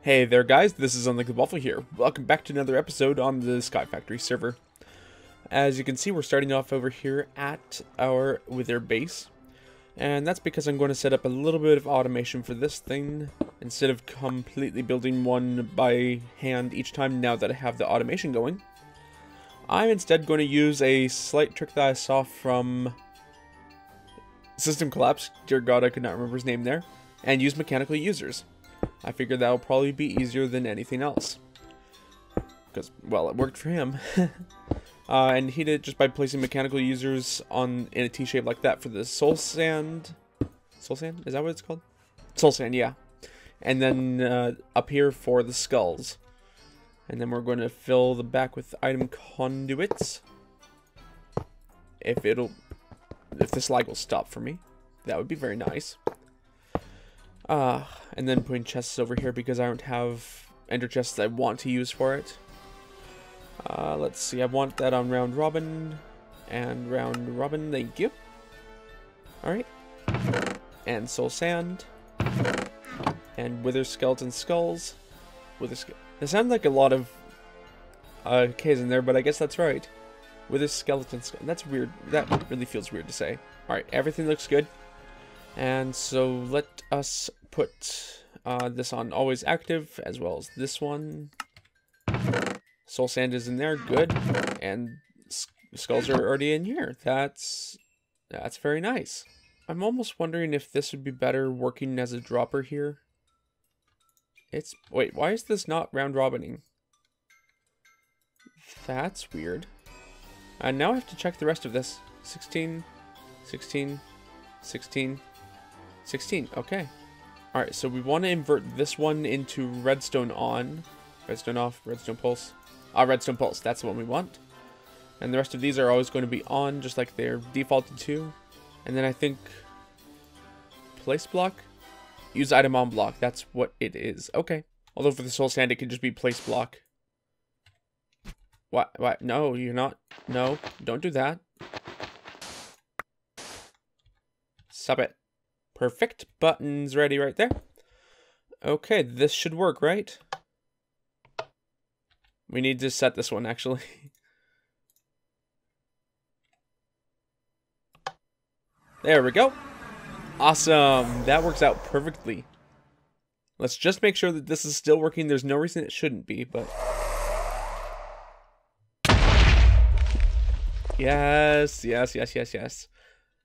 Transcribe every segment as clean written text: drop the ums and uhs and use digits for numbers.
Hey there guys, this is Untitled Waffle here. Welcome back to another episode on the SkyFactory server. As you can see, we're starting off over here at our Wither base. And that's because I'm going to set up a little bit of automation for this thing, instead of completely building one by hand each time now that I have the automation going. I'm instead going to use a slight trick that I saw from System Collapse, dear god I could not remember his name there, and use mechanical users. I figured that'll probably be easier than anything else. Because, well, it worked for him. And he did it just by placing mechanical users in a T-shape like that for the soul sand. Soul sand? Is that what it's called? Soul sand, yeah. And then up here for the skulls. And then we're going to fill the back with item conduits. If this lag will stop for me, that would be very nice. And then putting chests over here because I don't have ender chests I want to use for it. Let's see, I want that on round robin. And round robin, thank you. Alright. And soul sand. And wither skeleton skulls. They sound like a lot of K's in there, but I guess that's right. Wither skeleton skull. That's weird. That really feels weird to say. Alright, everything looks good. And so let us put this on always active, as well as this one. Soul sand is in there, good. And skulls are already in here. That's very nice. I'm almost wondering if this would be better working as a dropper here. Wait, why is this not round robining? That's weird. And now I have to check the rest of this. 16, 16, 16. 16, okay. Alright, so we want to invert this one into redstone on. Redstone off, redstone pulse. Redstone pulse, that's the one we want. And the rest of these are always going to be on, just like they're defaulted to. And then I think place block? Use item on block, that's what it is. Okay. Although for the soul sand, it could just be place block. What? No, you're not. No, don't do that. Stop it. Perfect. Buttons ready right there. Okay, this should work, right? We need to set this one, actually. There we go. Awesome. That works out perfectly. Let's just make sure that this is still working. There's no reason it shouldn't be, but... Yes, yes, yes, yes, yes.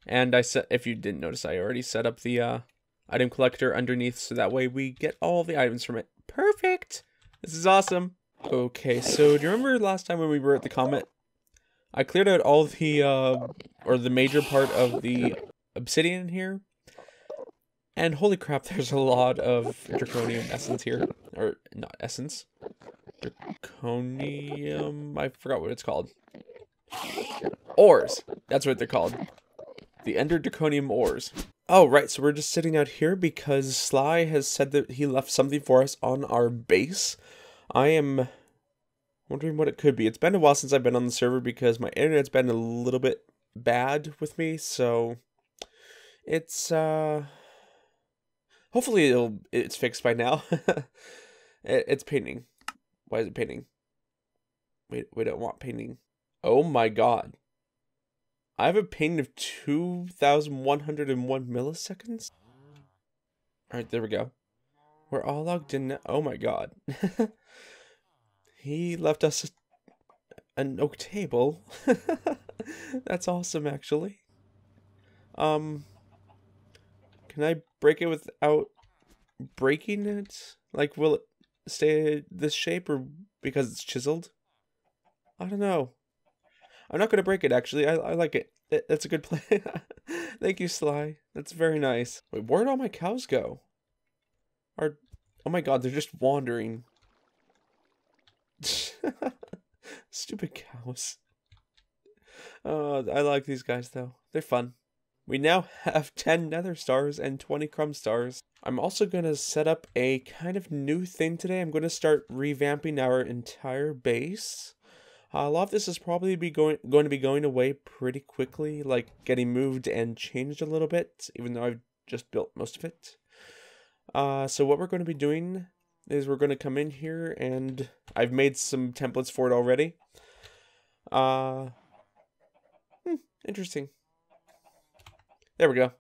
And if you didn't notice, I already set up the item collector underneath, so that way we get all the items from it. Perfect! This is awesome. Okay, so do you remember last time when we were at the Comet? I cleared out all the, or the major part of the obsidian here. And holy crap, there's a lot of draconium essence here. Or, not essence. Draconium, I forgot what it's called. Ores! That's what they're called. The Ender Draconium ores. Oh, right, so we're just sitting out here because Sly has said that he left something for us on our base. I am wondering what it could be. It's been a while since I've been on the server because my internet's been a little bit bad with me, so it's, hopefully it's fixed by now. It's painting. Why is it painting? Wait, we don't want painting. Oh my god. I have a ping of 2,101 milliseconds. Alright, there we go. We're all logged in. Oh my god. He left us an oak table. That's awesome, actually. Can I break it without breaking it? Like, will it stay this shape or because it's chiseled? I don't know. I'm not going to break it, actually. I like it. That's a good play. Thank you, Sly. That's very nice. Wait, where'd all my cows go? Oh my god, they're just wandering. Stupid cows. I like these guys, though. They're fun. We now have 10 nether stars and 20 crumb stars. I'm also going to set up a kind of new thing today. I'm going to start revamping our entire base. A lot of this is probably going to be going away pretty quickly, like getting moved and changed a little bit, even though I've just built most of it. So what we're going to be doing is we're going to come in here, and I've made some templates for it already. Interesting. There we go.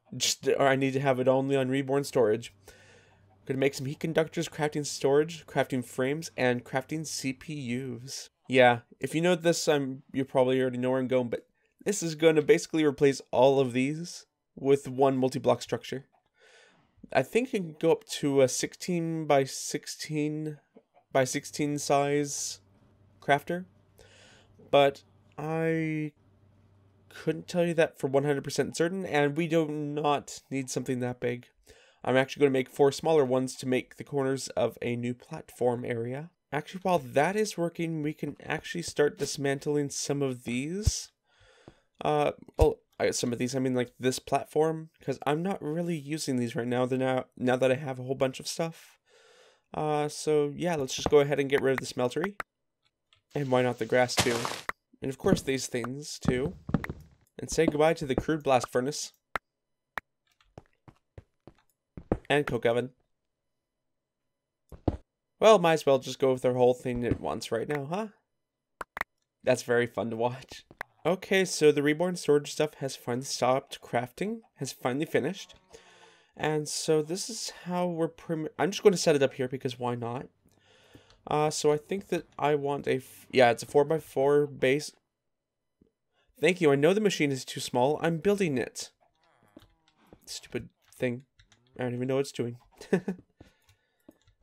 I need to have it only on reborn storage. I'm going to make some heat conductors, crafting storage, crafting frames, and crafting CPUs. Yeah, if you know this, you probably already know where I'm going, but this is going to basically replace all of these with one multi-block structure. I think you can go up to a 16 by 16 by 16 size crafter, but I couldn't tell you that for 100% certain, and we do not need something that big. I'm actually going to make 4 smaller ones to make the corners of a new platform area. Actually, while that is working, we can actually start dismantling some of these. Some of these, I mean like this platform, because I'm not really using these right now. Now that I have a whole bunch of stuff. So yeah, let's just go ahead and get rid of the smeltery. And why not the grass too? And of course these things too. And say goodbye to the crude blast furnace. And coke oven. Well, might as well just go with our whole thing at once right now, huh? That's very fun to watch. Okay, so the reborn storage stuff has finally stopped crafting, has finally finished. And so this is how we're I'm just going to set it up here because why not? So I think that I want it's a 4x4 base. Thank you, I know the machine is too small. I'm building it. Stupid thing. I don't even know what it's doing.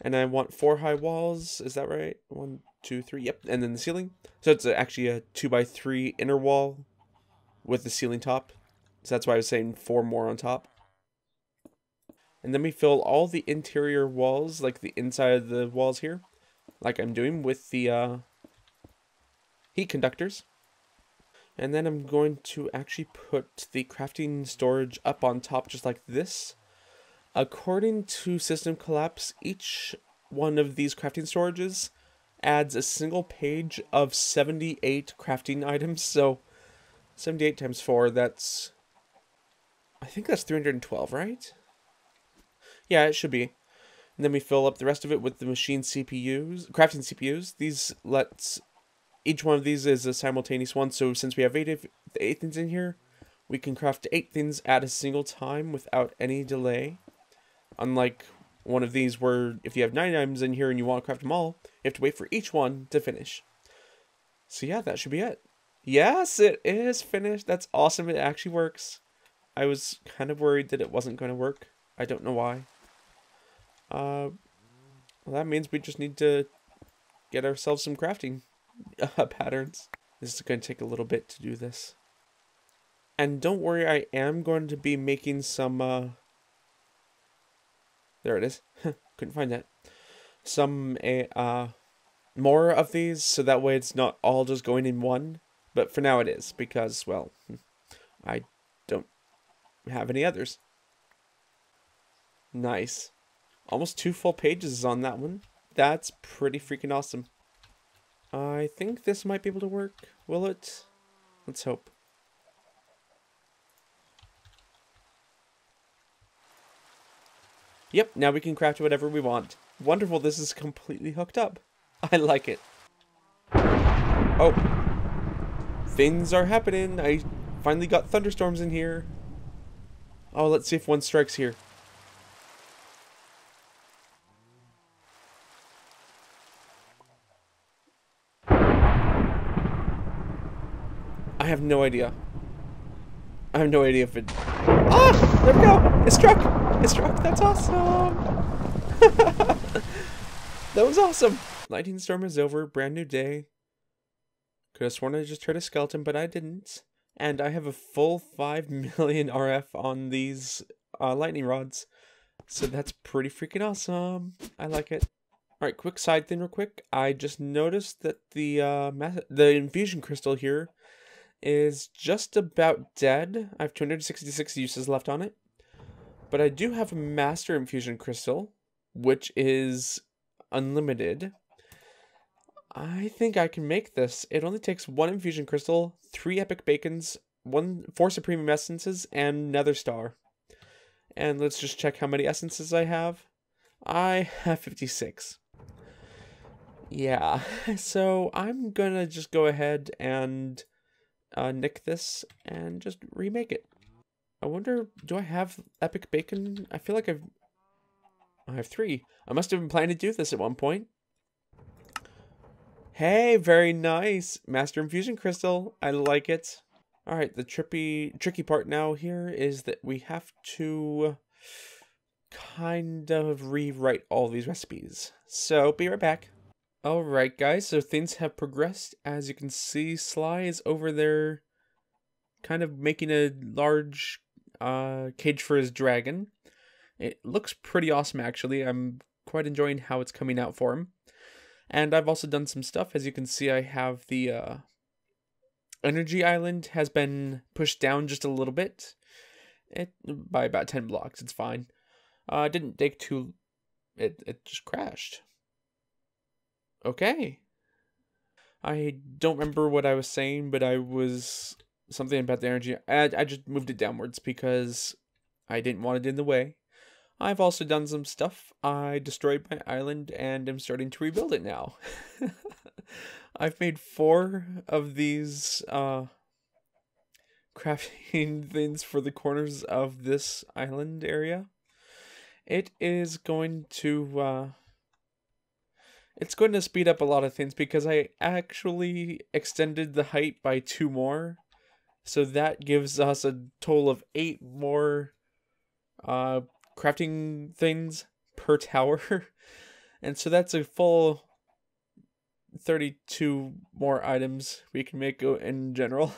And I want 4 high walls, is that right? 1, 2, 3, yep, and then the ceiling. So it's actually a 2x3 inner wall with the ceiling top. So that's why I was saying 4 more on top. And then we fill all the interior walls, like the inside of the walls here, like I'm doing with the heat conductors. And then I'm going to actually put the crafting storage up on top just like this. According to System Collapse, each one of these crafting storages adds a single page of 78 crafting items. So 78 times 4, I think that's 312, right? Yeah, it should be. And then we fill up the rest of it with the machine CPUs, crafting CPUs. Each one of these is a simultaneous one. So since we have 8 things in here, we can craft 8 things at a single time without any delay. Unlike one of these where if you have 9 items in here and you want to craft them all, you have to wait for each one to finish. So yeah, that should be it. Yes, it is finished. That's awesome. It actually works. I was kind of worried that it wasn't going to work. I don't know why. Well, that means we just need to get ourselves some crafting patterns. This is going to take a little bit to do this. And don't worry, I am going to be making some, there it is. Couldn't find that. Some, more of these, so that way it's not all just going in one. But for now it is, because, well, I don't have any others. Nice. Almost 2 full pages on that one. That's pretty freaking awesome. I think this might be able to work. Will it? Let's hope. Yep, now we can craft whatever we want. Wonderful, this is completely hooked up. I like it. Oh. Things are happening. I finally got thunderstorms in here. Oh, let's see if one strikes here. I have no idea. I have no idea if it... Ah! There we go! It struck! It struck! That's awesome! That was awesome! Lightning storm is over. Brand new day. Could have sworn I just heard a skeleton, but I didn't. And I have a full 5 million RF on these lightning rods. So that's pretty freaking awesome. I like it. Alright, quick side thing real quick. I just noticed that the Infusion Crystal here is just about dead. I have 266 uses left on it. But I do have a Master Infusion Crystal, which is unlimited. I think I can make this. It only takes 1 Infusion Crystal, 3 Epic Bacons, 4 Supreme Essences, and Nether Star. And let's just check how many essences I have. I have 56. Yeah, so I'm gonna just go ahead and nick this and just remake it. I wonder, do I have epic bacon? I feel like I have 3. I must have been planning to do this at one point. Hey, very nice. Master Infusion Crystal. I like it. Alright, the tricky part now here is that we have to kind of rewrite all these recipes. So, be right back. Alright guys, so things have progressed. As you can see, Sly is over there kind of making a large cage for his dragon. It looks pretty awesome actually. I'm quite enjoying how it's coming out for him. And I've also done some stuff. As you can see, I have the energy island has been pushed down just a little bit. By about 10 blocks, it's fine. It didn't take too... It just crashed. Okay. I don't remember what I was saying, but I was something about the energy. I just moved it downwards because I didn't want it in the way. I've also done some stuff. I destroyed my island and am starting to rebuild it now. I've made 4 of these crafting things for the corners of this island area. It is going to it's going to speed up a lot of things because I actually extended the height by 2 more. So that gives us a total of 8 more crafting things per tower. And so that's a full 32 more items we can make in general.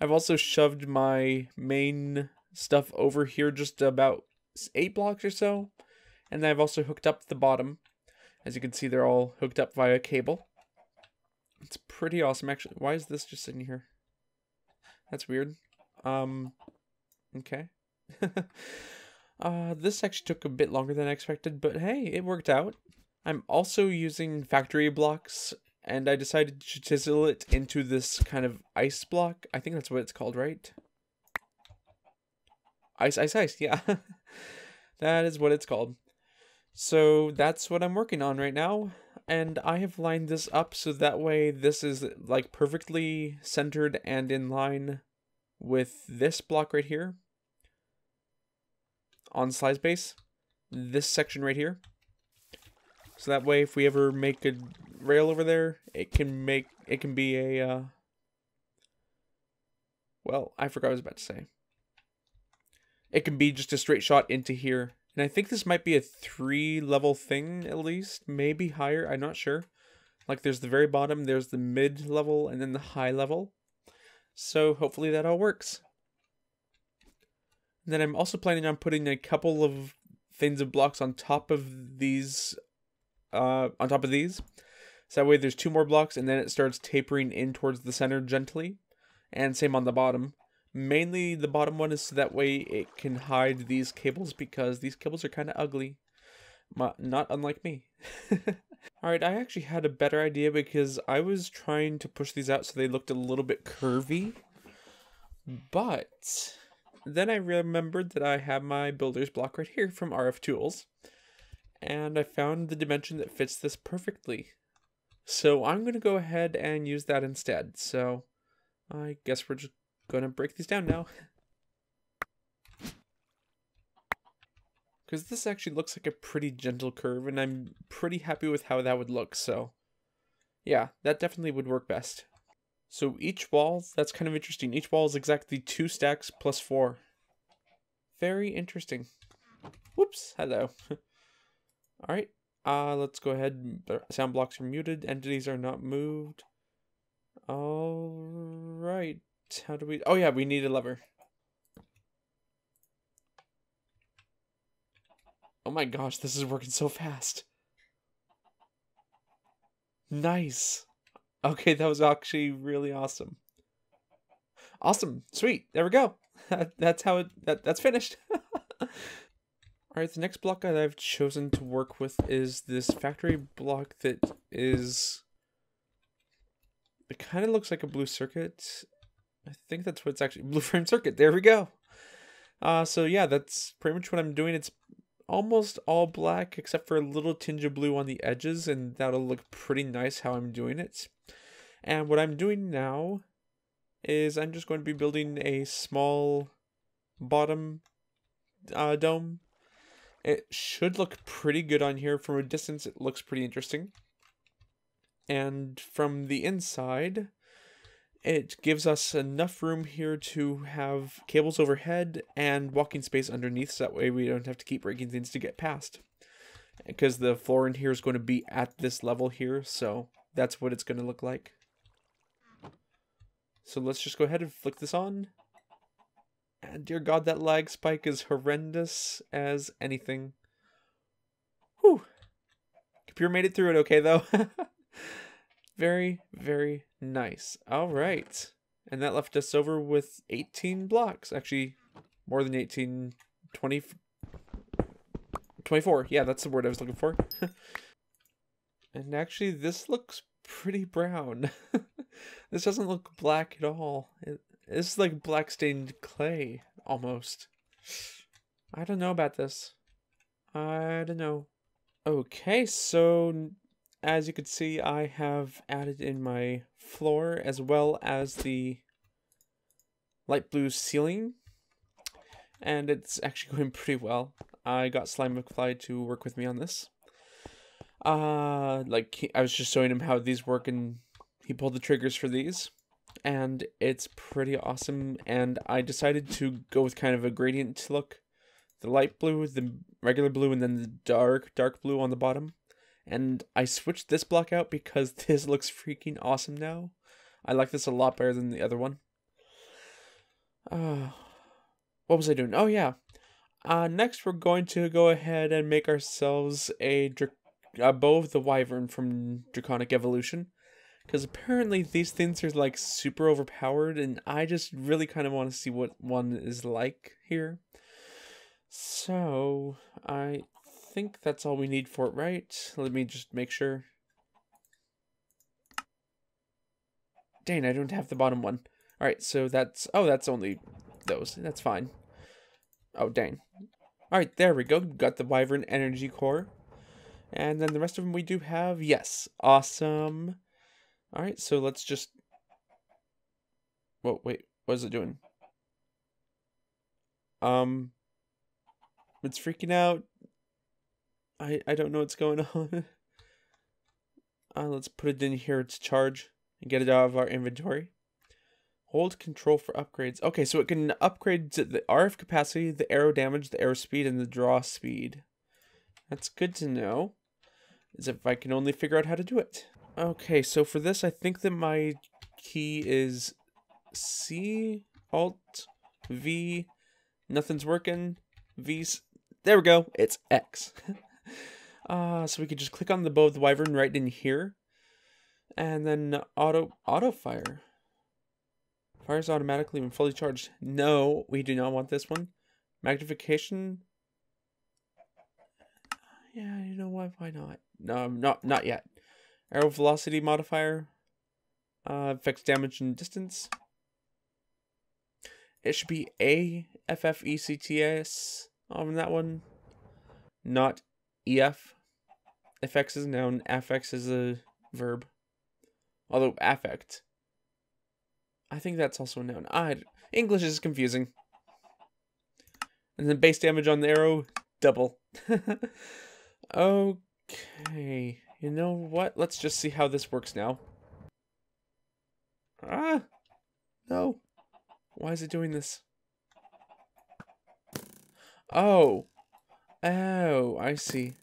I've also shoved my main stuff over here just about 8 blocks or so. And I've also hooked up the bottom. As you can see, they're all hooked up via cable. It's pretty awesome, actually. Why is this just sitting here? That's weird. Okay. This actually took a bit longer than I expected, but hey, it worked out. I'm also using factory blocks, and I decided to chisel it into this kind of ice block. I think that's what it's called, right? Ice, yeah. That is what it's called. So that's what I'm working on right now, and I have lined this up so that way this is like perfectly centered and in line with this block right here on Sly's base, this section right here. So that way if we ever make a rail over there, it can be a well, I forgot what I was about to say. It can be just a straight shot into here. And I think this might be a 3-level thing, at least. Maybe higher, I'm not sure. Like, there's the very bottom, there's the mid-level, and then the high level. So, hopefully that all works. And then I'm also planning on putting a couple of things of blocks on top of these. So that way there's 2 more blocks, and then it starts tapering in towards the center gently. And same on the bottom. Mainly the bottom one is so that way it can hide these cables because these cables are kind of ugly. Not unlike me. Alright, I actually had a better idea because I was trying to push these out so they looked a little bit curvy. But then I remembered that I have my builder's block right here from RF Tools. And I found the dimension that fits this perfectly. So I'm going to go ahead and use that instead. So I guess we're just gonna break these down now. Because this actually looks like a pretty gentle curve, and I'm pretty happy with how that would look, so yeah, that definitely would work best. So each wall, that's kind of interesting. Each wall is exactly 2 stacks plus 4. Very interesting. Whoops, hello. Alright, let's go ahead. Sound blocks are muted, entities are not moved. Alright. How do we... Oh yeah, we need a lever. Oh my gosh, this is working so fast. Nice. Okay, that was actually really awesome. Awesome. Sweet. There we go. That's how that's finished. Alright, the next block that I've chosen to work with is this factory block that is... It kind of looks like a blue circuit. I think that's what it's actually... Blue frame circuit. There we go. So yeah, that's pretty much what I'm doing. It's almost all black except for a little tinge of blue on the edges, and that'll look pretty nice how I'm doing it. And what I'm doing now is I'm just going to be building a small bottom dome. It should look pretty good on here. From a distance, it looks pretty interesting. And from the inside, it gives us enough room here to have cables overhead and walking space underneath, so that way we don't have to keep breaking things to get past. Because the floor in here is going to be at this level here, so that's what it's going to look like. So let's just go ahead and flick this on. And dear God, that lag spike is horrendous as anything. Whew. Computer made it through it okay, though. Very, very nice. All right. And that left us over with 18 blocks. Actually, more than 18, 20, 24. Yeah, that's the word I was looking for. And actually, this looks pretty brown. This doesn't look black at all. It's like black stained clay, almost. I don't know about this. I don't know. Okay, so as you can see, I have added in my floor as well as the light blue ceiling. And it's actually going pretty well. I got SlyMcfly to work with me on this. I was just showing him how these work, and he pulled the triggers for these. And it's pretty awesome, and I decided to go with kind of a gradient look. The light blue, the regular blue, and then the dark blue on the bottom. And I switched this block out because this looks freaking awesome now. I like this a lot better than the other one. What was I doing? Oh yeah. Next we're going to go ahead and make ourselves a bow of the wyvern from Draconic Evolution. Because apparently these things are like super overpowered, and I just really kind of want to see what one is like here. So I think that's all we need for it, right? Let me just make sure. Dang, I don't have the bottom one. Alright, so that's only those. That's fine. Oh, dang. Alright, there we go. Got the wyvern energy core. And then the rest of them we do have. Yes. Awesome. Alright, so let's just... Whoa, wait. What is it doing? It's freaking out. I don't know what's going on. Let's put it in here to charge and get it out of our inventory. Hold control for upgrades. Okay, so it can upgrade to the RF capacity, the arrow damage, the arrow speed, and the draw speed. That's good to know. As if I can only figure out how to do it. Okay, so for this, I think that my key is C, Alt, V, nothing's working, V, there we go, it's X. So we could just click on the bow of the wyvern right in here, and then auto fire. Fires automatically when fully charged. No, we do not want this one. Magnification. Yeah, you know what, why not? No, not yet. Arrow velocity modifier. Affects damage and distance. It should be AFFECTS on that one. Not EF. Affects is a noun. Affects is a verb. Although affect, I think that's also a noun. English is confusing. And then base damage on the arrow, double. Okay. You know what? Let's just see how this works now. No. Why is it doing this? Oh, I see.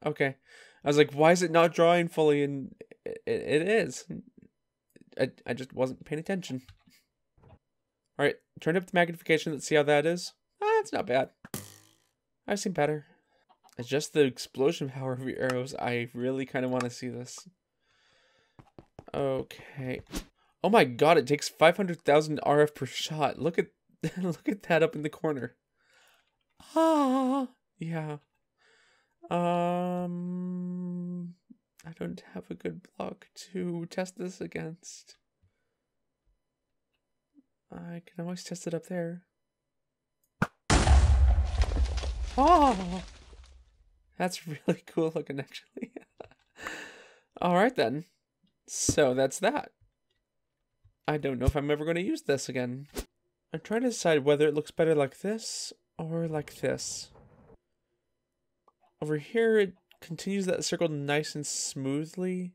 Okay. I was like, why is it not drawing fully? And it is. I just wasn't paying attention. Alright, turn up the magnification. Let's see how that is. It's not bad. I've seen better. It's just the explosion power of your arrows. I really kind of want to see this. Okay. Oh my god, it takes 500,000 RF per shot. Look at look at that up in the corner. Yeah. I don't have a good block to test this against. I can always test it up there. That's really cool looking, actually. Alright then. So that's that. I don't know if I'm ever going to use this again. I'm trying to decide whether it looks better like this or like this. Over here, it continues that circle nice and smoothly.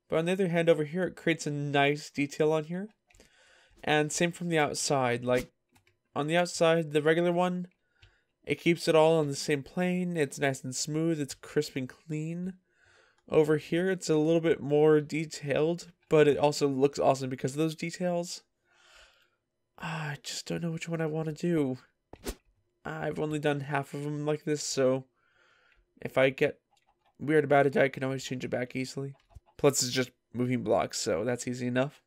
But on the other hand, over here, it creates a nice detail on here. And same from the outside. Like, on the outside, the regular one, it keeps it all on the same plane. It's nice and smooth. It's crisp and clean. Over here, it's a little bit more detailed, but it also looks awesome because of those details. I just don't know which one I want to do. I've only done half of them like this, so if I get weird about it, I can always change it back easily. Plus, it's just moving blocks, so that's easy enough.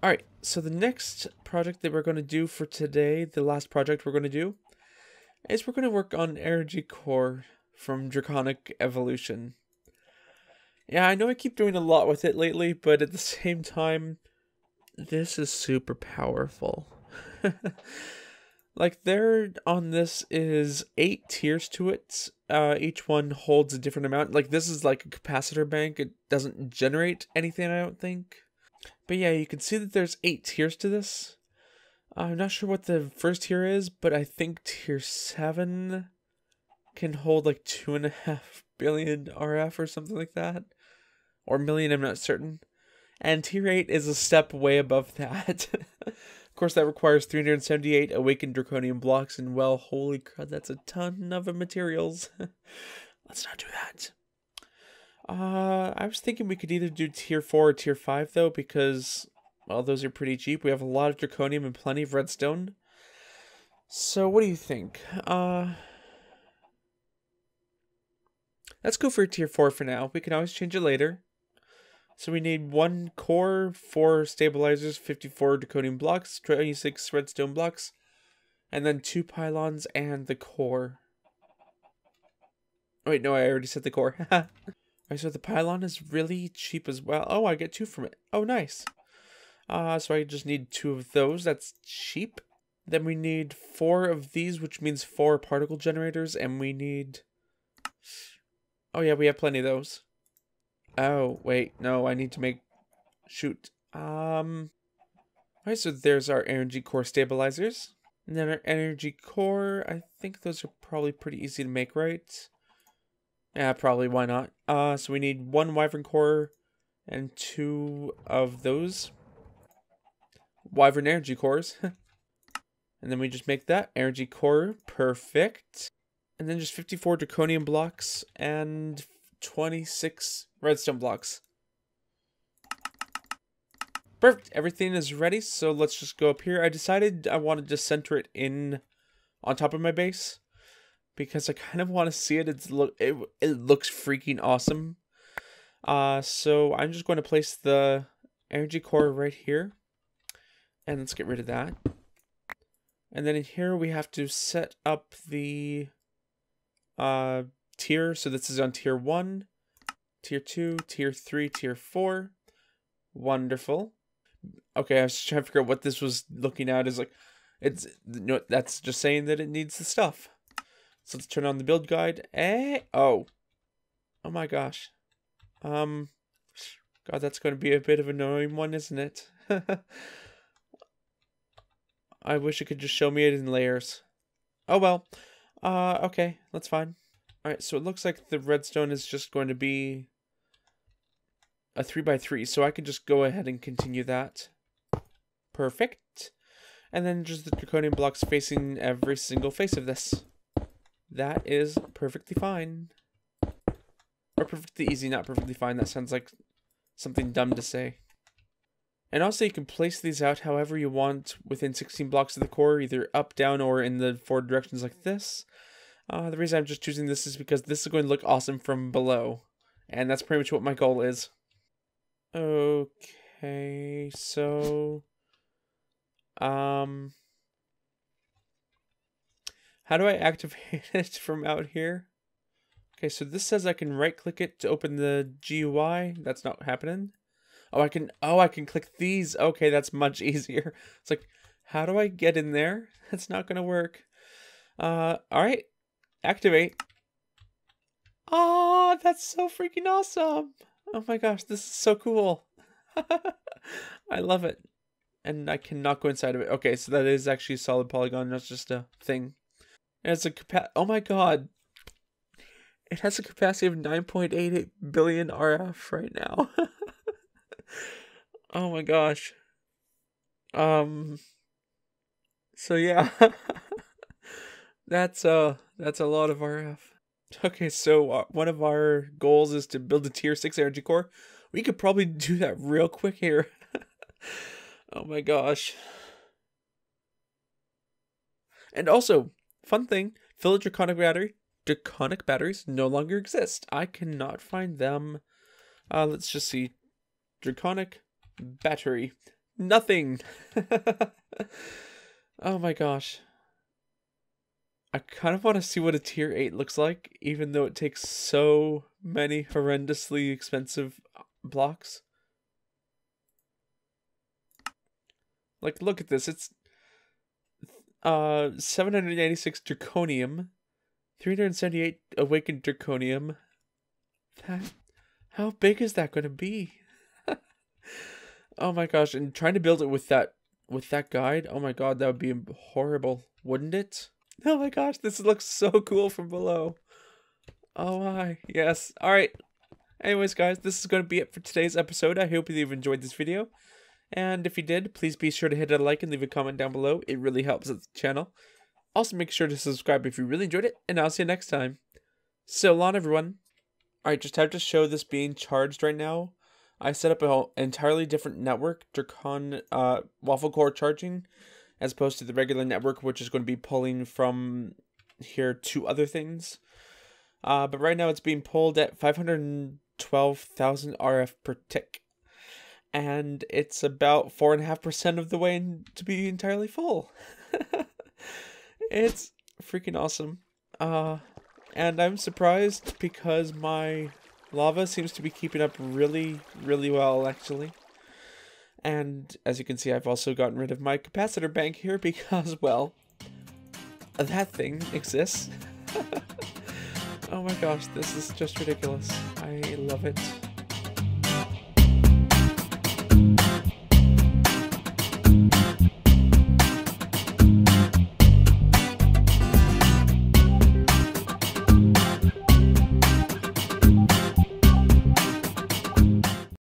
Alright, so the next project that we're going to do for today, the last project we're going to do, is we're going to work on Energy Core from Draconic Evolution. Yeah, I know I keep doing a lot with it lately, but at the same time, this is super powerful. Like, there on this is 8 tiers to it. Each one holds a different amount. Like, this is like a capacitor bank. It doesn't generate anything, I don't think. But yeah, you can see that there's 8 tiers to this. I'm not sure what the first tier is, but I think tier 7 can hold like 2.5 billion RF or something like that. Or million, I'm not certain. And tier 8 is a step way above that. Of course, that requires 378 awakened draconium blocks, and well, holy crud, that's a ton of materials. Let's not do that. I was thinking we could either do tier 4 or tier 5 though, because, well, those are pretty cheap. We have a lot of draconium and plenty of redstone. So what do you think? Let's go for tier 4 for now. We can always change it later. So we need 1 core, 4 stabilizers, 54 draconium blocks, 26 redstone blocks, and then 2 pylons and the core. Oh, wait, no, I already said the core. Alright, so the pylon is really cheap as well. Oh, I get 2 from it. Oh, nice. So I just need 2 of those. That's cheap. Then we need 4 of these, which means 4 particle generators, and we need... Oh yeah, we have plenty of those. Oh, wait, no, I need to make... Shoot. Alright, so there's our energy core stabilizers. And then our energy core, I think those are probably pretty easy to make, right? Yeah, probably, why not? So we need 1 wyvern core and 2 of those wyvern energy cores. And then we just make that energy core, perfect. And then just 54 draconium blocks and 26 redstone blocks. Perfect, everything is ready, so let's just go up here. I decided I wanted to center it in on top of my base, because I kind of want to see it. It looks freaking awesome. So I'm just going to place the energy core right here. And let's get rid of that. And then in here we have to set up the tier. So this is on tier 1, tier 2, tier 3, tier 4. Wonderful. Okay, I was just trying to figure out what this was looking at. Is like, it's, no, that's just saying that it needs the stuff. So let's turn on the build guide. Oh my gosh. God, that's going to be a bit of an annoying one, isn't it? I wish it could just show me it in layers. Oh well. Okay, that's fine. Alright, so it looks like the redstone is just going to be a 3x3, so I can just go ahead and continue that. Perfect. And then just the draconium blocks facing every single face of this. That is perfectly fine. Or perfectly easy, not perfectly fine. That sounds like something dumb to say. And also you can place these out however you want within 16 blocks of the core, either up, down, or in the 4 directions like this. The reason I'm just choosing this is because this is going to look awesome from below. And that's pretty much what my goal is. Okay, so... how do I activate it from out here? Okay, so this says I can right-click it to open the GUI. That's not happening. Oh, I can click these. Okay, that's much easier. It's like, How do I get in there? That's not gonna work. Alright. Activate. Oh, that's so freaking awesome. Oh my gosh, this is so cool. I love it. And I cannot go inside of it. Okay, so that is actually a solid polygon, not just a thing. It has a oh my god. It has a capacity of 9.88 billion RF right now. Oh my gosh. So yeah. That's a lot of RF. Okay, so one of our goals is to build a tier 6 energy core. We could probably do that real quick here. Oh my gosh. And also, fun thing, Village Draconic Battery. Draconic batteries no longer exist. I cannot find them. Let's just see. Draconic Battery. Nothing. Oh my gosh. I kind of want to see what a tier 8 looks like, even though it takes so many horrendously expensive blocks. Like, look at this. It's 786 Draconium, 378 Awakened Draconium. How big is that going to be? Oh my gosh, and trying to build it with that guide, oh my god, that would be horrible, wouldn't it? Oh my gosh, this looks so cool from below. Oh my, yes. Alright. Anyways, guys, this is going to be it for today's episode. I hope you've enjoyed this video. And if you did, please be sure to hit a like and leave a comment down below. It really helps the channel. Also, make sure to subscribe if you really enjoyed it. And I'll see you next time. So long, everyone. Alright, just have to show this being charged right now. I set up an entirely different network, Waffle core charging, as opposed to the regular network, which is going to be pulling from here to other things. But right now it's being pulled at 512,000 RF per tick. And it's about 4.5% of the way to be entirely full. It's freaking awesome. And I'm surprised because my lava seems to be keeping up really, really well, actually. And as you can see, I've also gotten rid of my capacitor bank here because, well, that thing exists. Oh my gosh, this is just ridiculous. I love it.